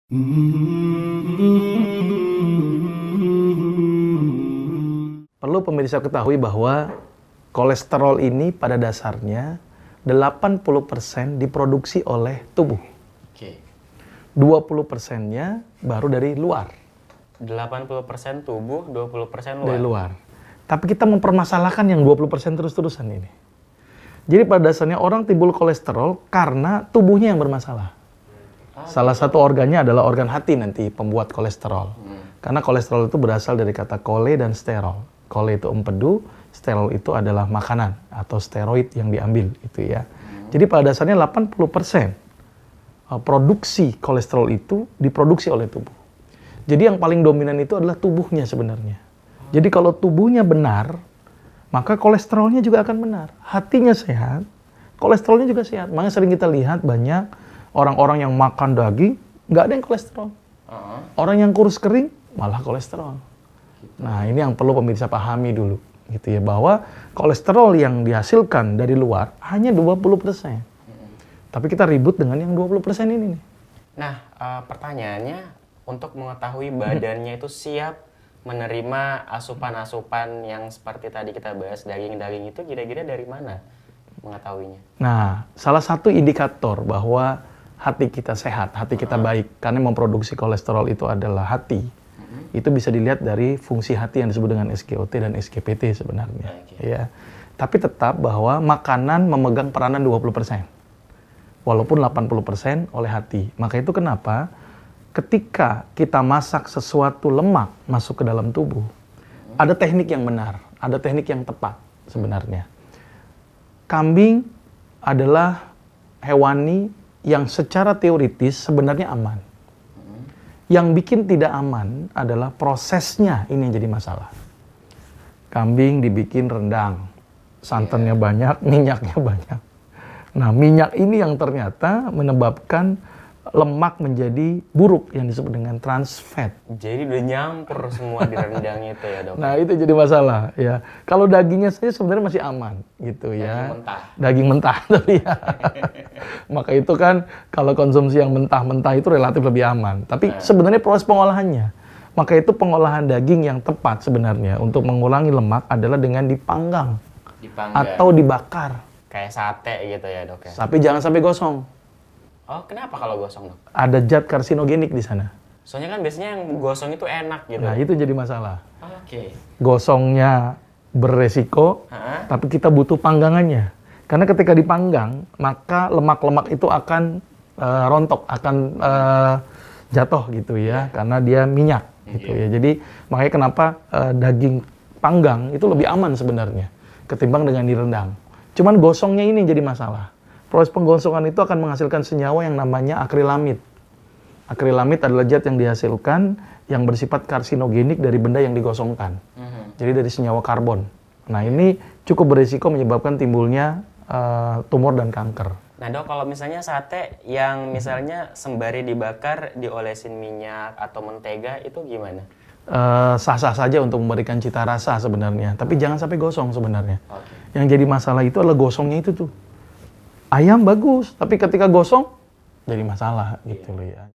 Perlu pemirsa ketahui bahwa kolesterol ini pada dasarnya 80% diproduksi oleh tubuh. Oke. 20%-nya baru dari luar. 80% tubuh, 20% luar. Dari luar. Tapi kita mempermasalahkan yang 20% terus-terusan ini. Jadi pada dasarnya orang timbul kolesterol karena tubuhnya yang bermasalah. Salah satu organnya adalah organ hati nanti, pembuat kolesterol. Karena kolesterol itu berasal dari kata kole dan sterol. Kole itu empedu, sterol itu adalah makanan atau steroid yang diambil itu ya. Jadi pada dasarnya 80% produksi kolesterol itu diproduksi oleh tubuh. Jadi yang paling dominan itu adalah tubuhnya sebenarnya. Jadi kalau tubuhnya benar, maka kolesterolnya juga akan benar. Hatinya sehat, kolesterolnya juga sehat. Makanya sering kita lihat banyak orang-orang yang makan daging, nggak ada yang kolesterol. Orang yang kurus kering, malah kolesterol. Nah, ini yang perlu pemirsa pahami dulu. Gitu ya, bahwa kolesterol yang dihasilkan dari luar hanya 20%. Tapi kita ribut dengan yang 20% ini nih. Nah, pertanyaannya, untuk mengetahui badannya itu siap menerima asupan-asupan yang seperti tadi kita bahas, daging-daging itu kira-kira dari mana mengetahuinya? Nah, salah satu indikator bahwa hati kita sehat, hati kita baik, karena memproduksi kolesterol itu adalah hati. Itu bisa dilihat dari fungsi hati yang disebut dengan SGOT dan SGPT sebenarnya. Ya. Tapi tetap bahwa makanan memegang peranan 20%. Walaupun 80% oleh hati. Maka itu kenapa ketika kita masak sesuatu lemak masuk ke dalam tubuh, ada teknik yang benar, ada teknik yang tepat sebenarnya. Kambing adalah hewani yang secara teoritis sebenarnya aman. Yang bikin tidak aman adalah prosesnya, ini yang jadi masalah. Kambing dibikin rendang, santannya banyak, minyaknya banyak. Nah, minyak ini yang ternyata menyebabkan lemak menjadi buruk yang disebut dengan trans fat. Jadi udah nyampur semua di rendang itu ya, Dok? Nah, itu jadi masalah ya. Kalau dagingnya saja sebenarnya masih aman gitu ya. Daging mentah. Daging mentah tapi ya. Maka itu kan kalau konsumsi yang mentah-mentah itu relatif lebih aman. Tapi sebenarnya proses pengolahannya. Maka itu pengolahan daging yang tepat sebenarnya untuk mengurangi lemak adalah dengan dipanggang. Atau dibakar. Kayak sate gitu ya, Dok ya? Tapi jangan sampai gosong. Oh, kenapa kalau gosong, Dok? Ada zat karsinogenik di sana. Soalnya kan biasanya yang gosong itu enak gitu. Nah, itu jadi masalah. Oke. Gosongnya beresiko, tapi kita butuh panggangannya. Karena ketika dipanggang, maka lemak-lemak itu akan rontok, akan jatuh gitu ya, karena dia minyak gitu ya. Jadi makanya kenapa daging panggang itu lebih aman sebenarnya ketimbang dengan direndang. Cuman gosongnya ini jadi masalah. Proses penggosongan itu akan menghasilkan senyawa yang namanya akrilamid. Akrilamid adalah zat yang dihasilkan yang bersifat karsinogenik dari benda yang digosongkan. Jadi dari senyawa karbon. Nah, ini cukup berisiko menyebabkan timbulnya tumor dan kanker. Nah, Dok, kalau misalnya sate yang misalnya sembari dibakar diolesin minyak atau mentega itu gimana? Sah-sah saja untuk memberikan cita rasa sebenarnya. Tapi jangan sampai gosong sebenarnya. Yang jadi masalah itu adalah gosongnya itu tuh. Ayam bagus, tapi ketika gosong jadi masalah gitu loh ya.